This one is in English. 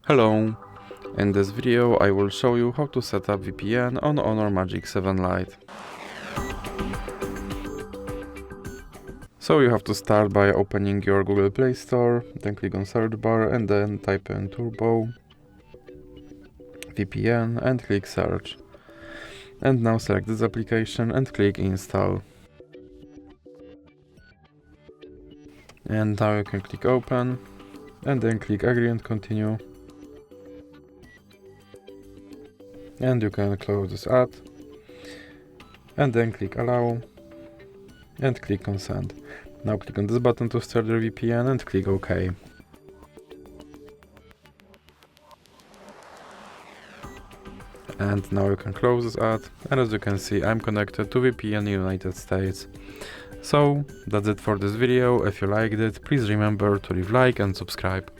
Hello! In this video I will show you how to set up VPN on Honor Magic 7 Lite. So you have to start by opening your Google Play Store, then click on search bar and then type in Turbo VPN and click search. And now select this application and click install. And now you can click open and then click agree and continue. And you can close this ad and then click allow and click consent. Now click on this button to start your VPN and click OK. And now you can close this ad, and as you can see I'm connected to VPN in United States. So that's it for this video. If you liked it, please remember to leave like and subscribe.